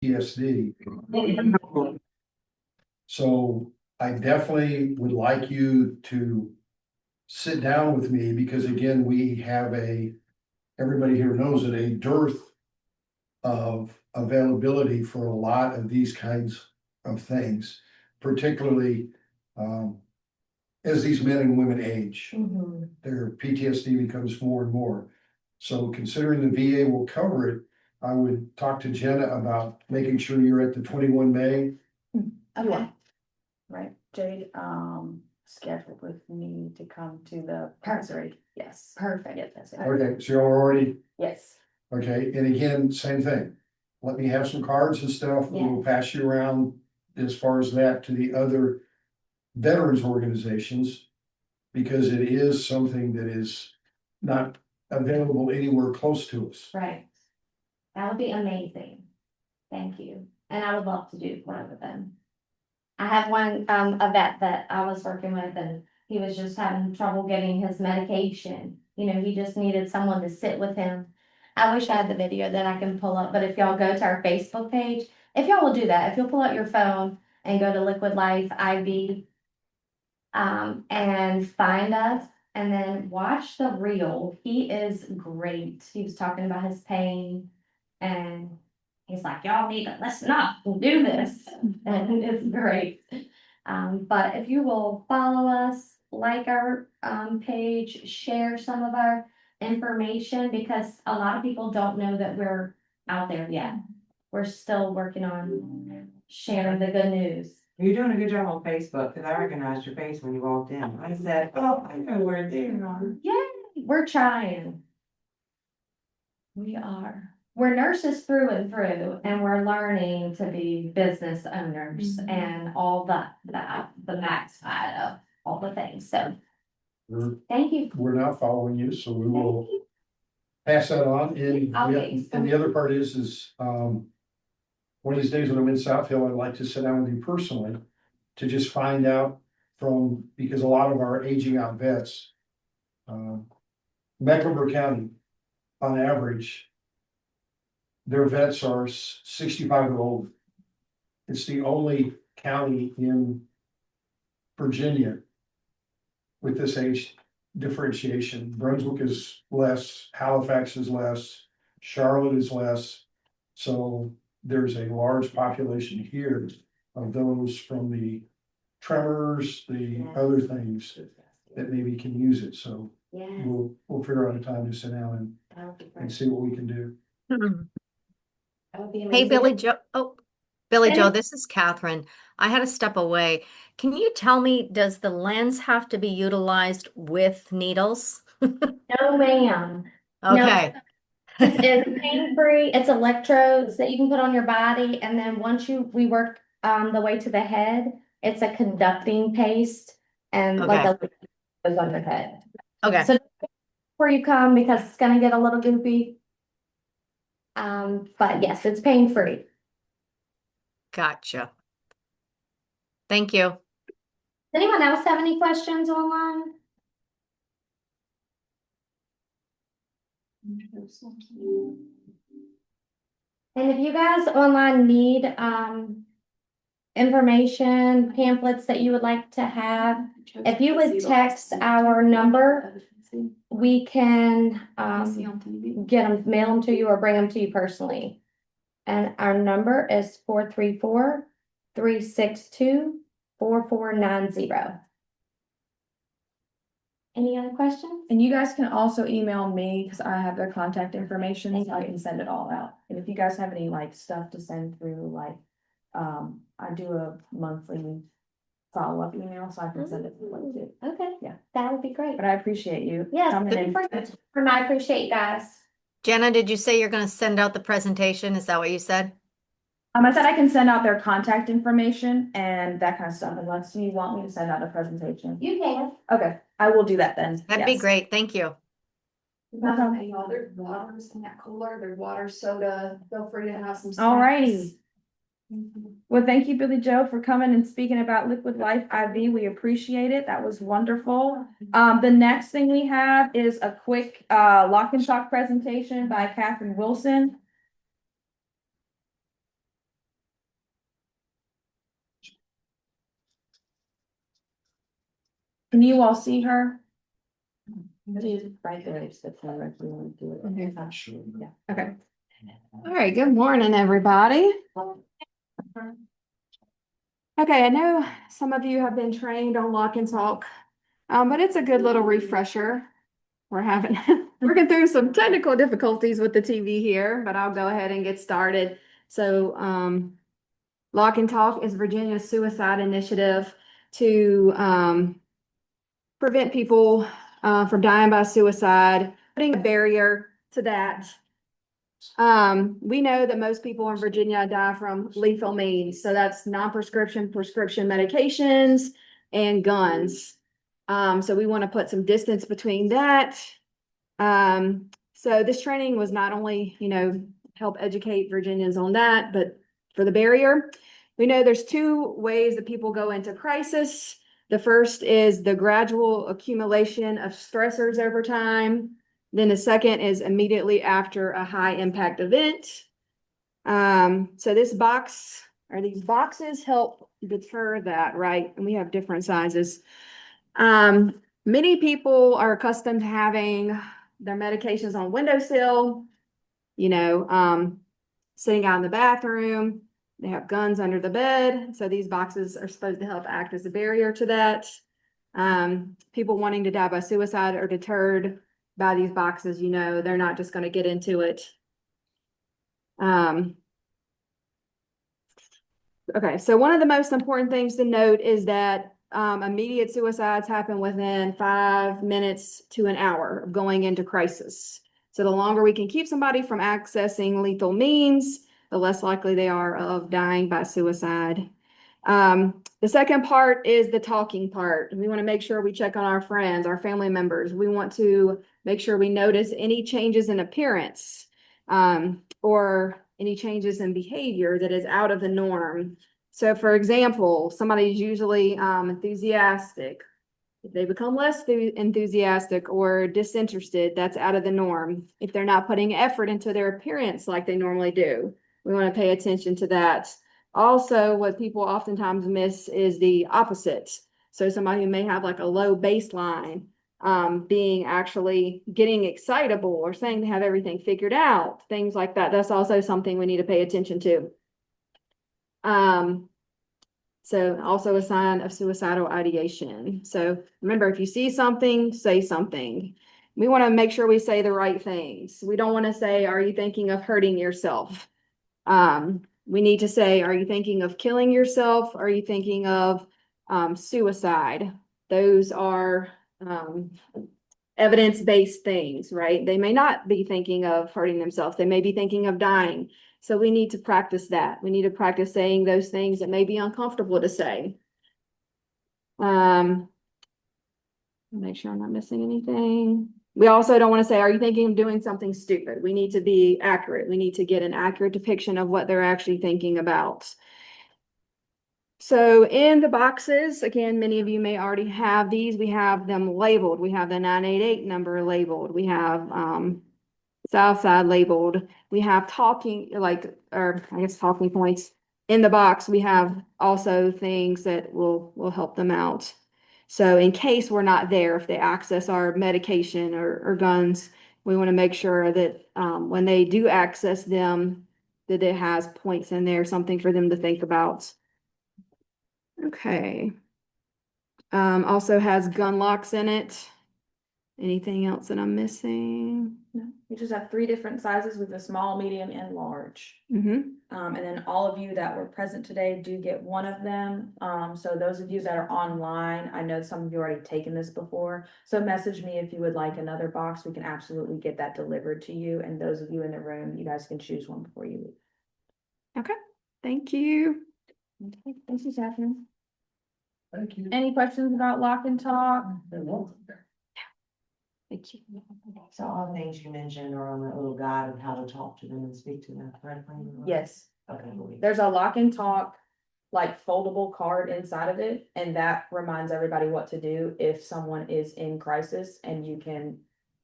PSD. So I definitely would like you to sit down with me, because again, we have everybody here knows it, a dearth of availability for a lot of these kinds of things, particularly as these men and women age, their PTSD becomes more and more. So considering the VA will cover it, I would talk to Jenna about making sure you're at the 21 May. Okay. Right, Jade, scheduled with me to come to the Missouri. Yes. Perfect. Yes, that's it. Okay, so you're already, Yes. okay, and again, same thing. Let me have some cards and stuff, we'll pass you around as far as that to the other veterans organizations. Because it is something that is not available anywhere close to us. Right. That would be amazing. Thank you. And I would love to do one of them. I have one, a vet that I was working with, and he was just having trouble getting his medication. You know, he just needed someone to sit with him. I wish I had the video that I can pull up, but if y'all go to our Facebook page, if y'all will do that, if you'll pull out your phone and go to Liquid Life IV, and find us, and then watch the reel. He is great. He was talking about his pain, and he's like, y'all need to listen up and do this. And it's great. But if you will follow us, like our page, share some of our information, because a lot of people don't know that we're out there yet. We're still working on sharing the good news. You're doing a good job on Facebook, because I recognized your face when you walked in. I said, oh, I know where they are. Yay, we're trying. We are. We're nurses through and through, and we're learning to be business owners and all the backside of all the things. So thank you. We're not following you, so we will pass that on. And the other part is, one of these days when I'm in South Hill, I'd like to sit down with you personally to just find out because a lot of our aging out vets, Mecklenburg County, on average, their vets are 65 or older. It's the only county in Virginia with this age differentiation. Brunswick is less, Halifax is less, Charlotte is less. So there's a large population here of those from the tremors, the other things that maybe can use it. So we'll figure out a time to sit down and see what we can do. Hey, Billy Joe. Oh, Billy Joe, this is Catherine. I had to step away. Can you tell me, does the lens have to be utilized with needles? No, ma'am. Okay. It's pain-free. It's electrodes that you can put on your body, and then once we work the way to the head, it's a conducting paste, and like a goes on your head. Okay. So before you come, because it's gonna get a little goopy. But yes, it's pain-free. Gotcha. Thank you. Does anyone else have any questions online? And if you guys online need information, pamphlets that you would like to have, if you would text our number, we can get them, mail them to you, or bring them to you personally. And our number is 434-362-4490. Any other questions? And you guys can also email me, because I have their contact information, so I can send it all out. And if you guys have any like stuff to send through, like, I do a monthly follow-up email, so I can send it through too. Okay. Yeah. That would be great. But I appreciate you. Yes, coming in. and I appreciate you guys. Jenna, did you say you're going to send out the presentation? Is that what you said? I said I can send out their contact information and that kind of stuff, unless you want me to send out a presentation. You can. Okay, I will do that then. That'd be great. Thank you. Hey, y'all, there's waters in that cooler, there's water, soda, feel free to have some. All righty. snacks. Well, thank you, Billy Joe, for coming and speaking about Liquid Life IV. We appreciate it. That was wonderful. The next thing we have is a quick lock and shock presentation by Catherine Wilson. Can you all see her? She's right there, it's the camera, if you want to do it. Sure. Yeah, okay. All right, good morning, everybody. Okay, I know some of you have been trained on Lock and Talk, but it's a good little refresher. We're having, working through some technical difficulties with the TV here, but I'll go ahead and get started. So, Lock and Talk is Virginia's suicide initiative to, prevent people, from dying by suicide, putting a barrier to that. We know that most people in Virginia die from lethal means, so that's non-prescription, prescription medications and guns. So we want to put some distance between that. So this training was not only, help educate Virginians on that, but for the barrier. We know there's two ways that people go into crisis. The first is the gradual accumulation of stressors over time. Then the second is immediately after a high impact event. So this box or these boxes help deter that, right? And we have different sizes. Many people are accustomed to having their medications on windowsill, sitting out in the bathroom. They have guns under the bed. So these boxes are supposed to help act as a barrier to that. People wanting to die by suicide are deterred by these boxes, they're not just going to get into it. Okay, so one of the most important things to note is that immediate suicides happen within 5 minutes to an hour of going into crisis. So the longer we can keep somebody from accessing lethal means, the less likely they are of dying by suicide. The second part is the talking part. We want to make sure we check on our friends, our family members. We want to make sure we notice any changes in appearance, or any changes in behavior that is out of the norm. So for example, somebody's usually enthusiastic. If they become less enthusiastic or disinterested, that's out of the norm. If they're not putting effort into their appearance like they normally do, we want to pay attention to that. Also, what people oftentimes miss is the opposite. So somebody who may have like a low baseline, being actually getting excitable or saying they have everything figured out, things like that. That's also something we need to pay attention to. So also a sign of suicidal ideation. So remember, if you see something, say something. We want to make sure we say the right things. We don't want to say, are you thinking of hurting yourself? We need to say, are you thinking of killing yourself? Are you thinking of suicide? Those are evidence-based things, right? They may not be thinking of hurting themselves. They may be thinking of dying. So we need to practice that. We need to practice saying those things that may be uncomfortable to say. Make sure I'm not missing anything. We also don't want to say, are you thinking of doing something stupid? We need to be accurate. We need to get an accurate depiction of what they're actually thinking about. So in the boxes, again, many of you may already have these. We have them labeled. We have the 988 number labeled. We have Southside labeled. We have talking points in the box. We have also things that will help them out. So in case we're not there, if they access our medication or guns, we want to make sure that when they do access them, that it has points in there, something for them to think about. Okay. Also has gun locks in it. Anything else that I'm missing? No, we just have 3 different sizes with a small, medium, and large. Mm-hmm. And then all of you that were present today do get one of them. So those of you that are online, I know some of you already taken this before. So message me if you would like another box. We can absolutely get that delivered to you. And those of you in the room, you guys can choose one before you leave. Okay. Thank you. Okay, thank you, Catherine. Thank you. Any questions about Lock and Talk? Thank you. So all the things you mentioned are on that little guide of how to talk to them and speak to them, correctly? Yes. Okay. There's a Lock and Talk like foldable card inside of it, and that reminds everybody what to do if someone is in crisis, and you can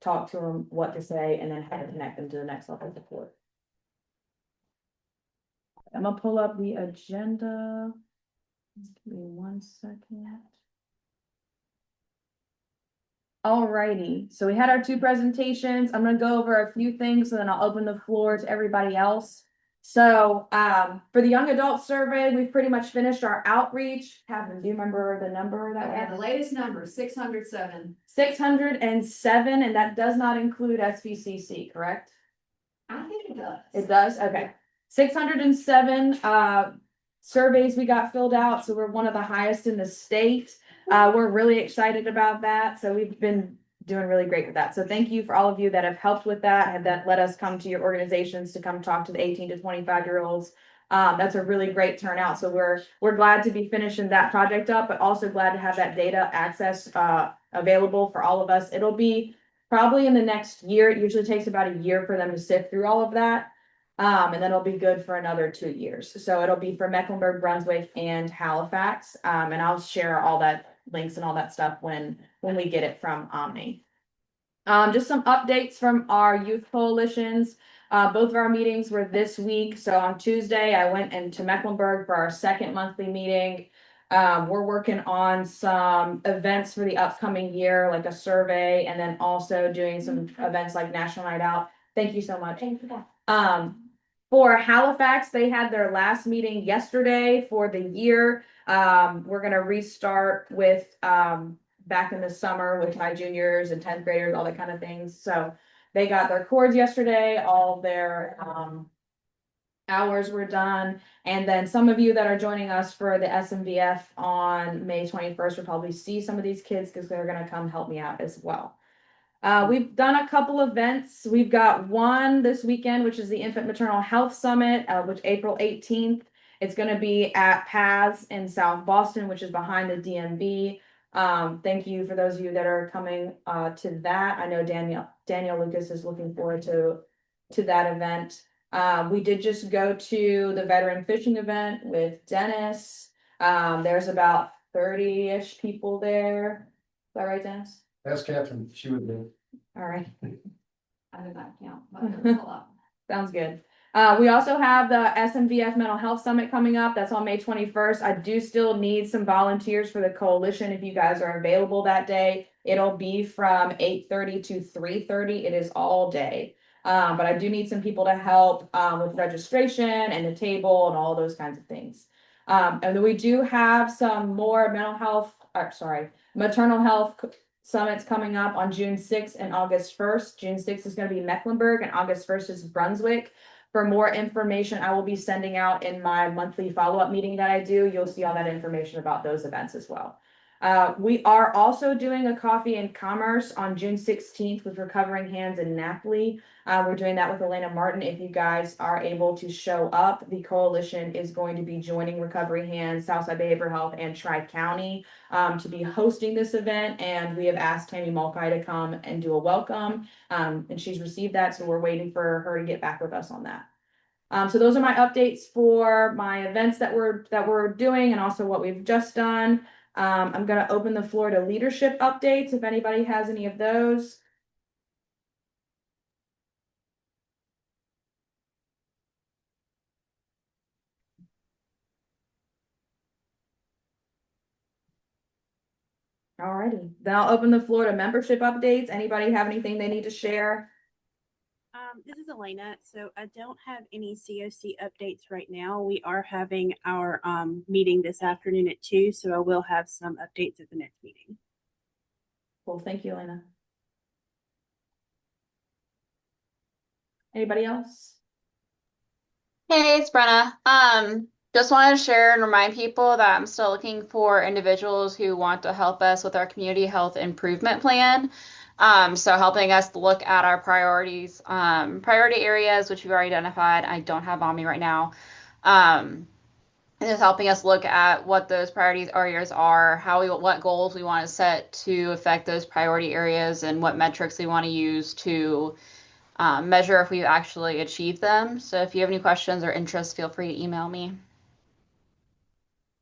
talk to them what to say and then how to connect them to the next level of support. I'm gonna pull up the agenda. Just give me 1 second. Alrighty, so we had our two presentations. I'm gonna go over a few things and then I'll open the floor to everybody else. So, for the young adult survey, we've pretty much finished our outreach. Catherine, do you remember the number that we Okay, had? the latest number, 607. 607, and that does not include SVCC, correct? I think it does. It does, okay. 607 surveys we got filled out, so we're one of the highest in the state. We're really excited about that, so we've been doing really great with that. So thank you for all of you that have helped with that and that let us come to your organizations to come talk to the 18 to 25-year-olds. That's a really great turnout, so we're glad to be finishing that project up, but also glad to have that data access available for all of us. It'll be probably in the next year. It usually takes about a year for them to sift through all of that. And then it'll be good for another 2 years. So it'll be for Mecklenburg, Brunswick, and Halifax. And I'll share all that links and all that stuff when we get it from Omni. Just some updates from our youth coalitions. Both of our meetings were this week. So on Tuesday, I went into Mecklenburg for our second monthly meeting. We're working on some events for the upcoming year, like a survey, and then also doing some events like National Night Out. Thank you so much. Thank you. For Halifax, they had their last meeting yesterday for the year. We're gonna restart with back in the summer with my juniors and 10th graders, all that kind of things. So they got their cords yesterday, all their hours were done. And then some of you that are joining us for the SMVF on May 21st will probably see some of these kids because they're gonna come help me out as well. We've done a couple events. We've got one this weekend, which is the Infant Maternal Health Summit, which April 18th. It's going to be at Paths in South Boston, which is behind the DMV. Thank you for those of you that are coming to that. I know Daniel Lucas is looking forward to that event. We did just go to the veteran fishing event with Dennis. There's about 30-ish people there. Is that right, Dennis? Ask Catherine, she would do. All right. I did not count, but it was a lot. Sounds good. We also have the SMVF Mental Health Summit coming up. That's on May 21st. I do still need some volunteers for the coalition if you guys are available that day. It'll be from 8:30 to 3:30. It is all day. But I do need some people to help with registration and the table and all those kinds of things. And then we do have some more maternal health summits coming up on June 6th and August 1st. June 6th is going to be Mecklenburg and August 1st is Brunswick. For more information, I will be sending out in my monthly follow-up meeting that I do. You'll see all that information about those events as well. We are also doing a coffee and commerce on June 16th with Recovering Hands in Napoli. We're doing that with Elena Martin. If you guys are able to show up, the coalition is going to be joining Recovery Hands, Southside Behavioral Health, and Tri-County to be hosting this event. And we have asked Tammy Mulcahy to come and do a welcome. And she's received that, so we're waiting for her to get back with us on that. So those are my updates for my events that we're doing and also what we've just done. I'm going to open the floor to leadership updates if anybody has any of those. Alrighty, then I'll open the floor to membership updates. Anybody have anything they need to share? This is Elena. So I don't have any COC updates right now. We are having our meeting this afternoon at 2, so I will have some updates at the next meeting. Cool, thank you, Elena. Anybody else? Hey, it's Brenna. Just wanted to share and remind people that I'm still looking for individuals who want to help us with our community health improvement plan. So helping us look at our priorities, priority areas, which we've already identified. I don't have on me right now. And just helping us look at what those priorities areas are, what goals we want to set to affect those priority areas, and what metrics we want to use to measure if we've actually achieved them. So if you have any questions or interests, feel free to email me.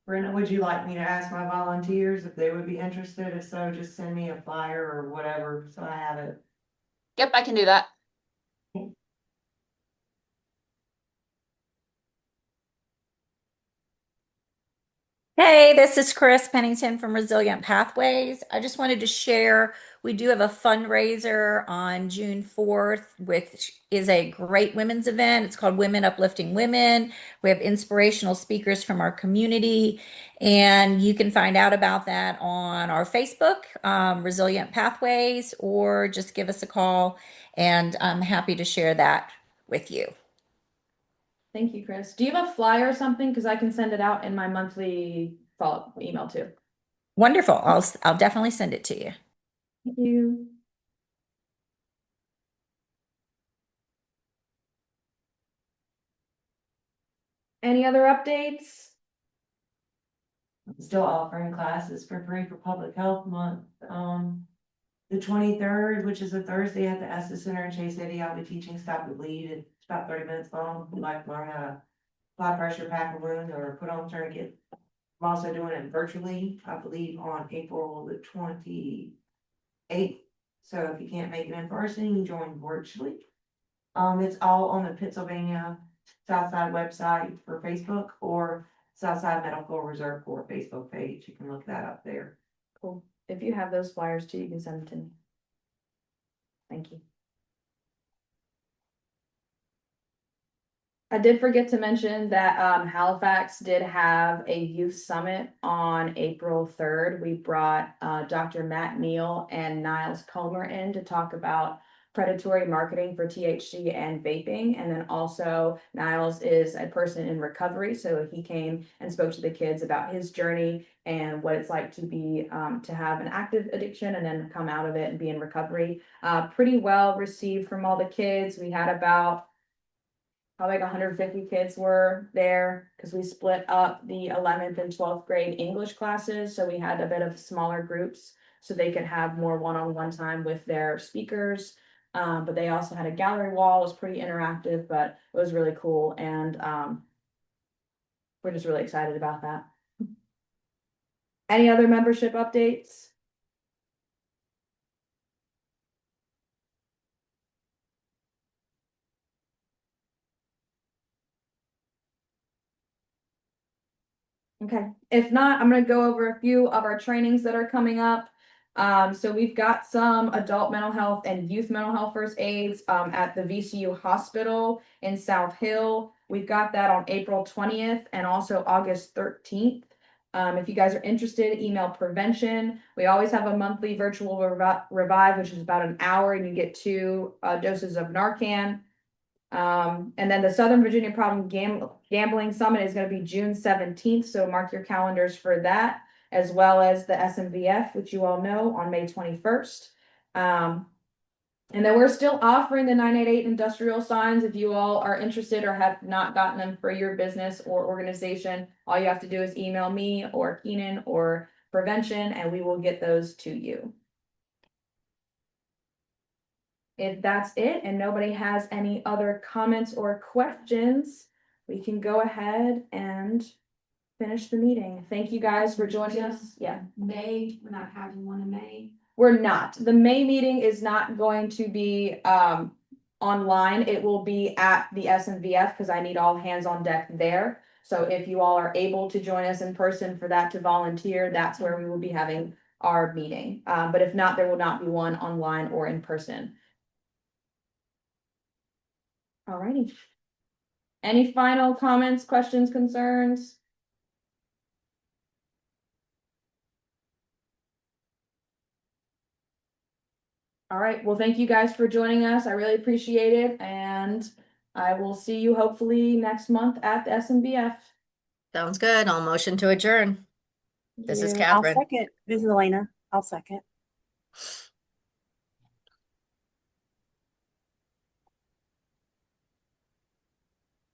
Brenda, would you like me to ask my volunteers if they would be interested? If so, just send me a flyer or whatever, so I have it. Yep, I can do that. Hey, this is Chris Pennington from Resilient Pathways. I just wanted to share we do have a fundraiser on June 4th, which is a great women's event. It's called Women Uplifting Women. We have inspirational speakers from our community, and you can find out about that on our Facebook, Resilient Pathways, or just give us a call, and I'm happy to share that with you. Thank you, Chris. Do you have a flyer or something? Because I can send it out in my monthly follow-up email too. Wonderful. I'll definitely send it to you. Thank you. Any other updates? I'm still offering classes for free for Public Health Month. The 23rd, which is a Thursday at the Estes Center in Chase City, I'll be teaching Stop the Bleed. It's about 30 minutes long. If you'd like to learn how to apply pressure, pack a wound, or put on a tourniquet. I'm also doing it virtually, I believe, on April the 28th. So if you can't make it in person, you can join virtually. It's all on the Pennsylvania Southside website for Facebook or Southside Medical Reserve Corps Facebook page. You can look that up there. Cool. If you have those flyers too, you can send them to me. Thank you. I did forget to mention that Halifax did have a youth summit on April 3rd. We brought Dr. Matt Neal and Niles Comer in to talk about predatory marketing for THC and vaping. And then also Niles is a person in recovery. So he came and spoke to the kids about his journey and what it's like to be to have an active addiction and then come out of it and be in recovery. Pretty well received from all the kids. We had about probably like 150 kids were there because we split up the 11th and 12th grade English classes. So we had a bit of smaller groups so they could have more one-on-one time with their speakers. But they also had a gallery wall. It was pretty interactive, but it was really cool. And we're just really excited about that. Any other membership updates? Okay, if not, I'm gonna go over a few of our trainings that are coming up. So we've got some adult mental health and youth mental health first aids at the VCU hospital in South Hill. We've got that on April 20th and also August 13th. If you guys are interested, email prevention. We always have a monthly virtual revive, which is about an hour, and you get 2 doses of Narcan. And then the Southern Virginia Problem Gambling Summit is going to be June 17th. So mark your calendars for that, as well as the SMVF, which you all know, on May 21st. And then we're still offering the 988 industrial signs. If you all are interested or have not gotten them for your business or organization, all you have to do is email me or Kenan or prevention, and we will get those to you. If that's it and nobody has any other comments or questions, we can go ahead and finish the meeting. Thank you guys for joining us. Yeah. May, we're not having one in May. We're not. The May meeting is not going to be online. It will be at the SMVF because I need all hands on deck there. So if you all are able to join us in person for that to volunteer, that's where we will be having our meeting. But if not, there will not be one online or in person. Alrighty. Any final comments, questions, concerns? All right, well, thank you guys for joining us. I really appreciate it, and I will see you hopefully next month at the SMBF. Sounds good. I'll motion to adjourn. This is Yeah. I'll Catherine. second. This is Elena. I'll second.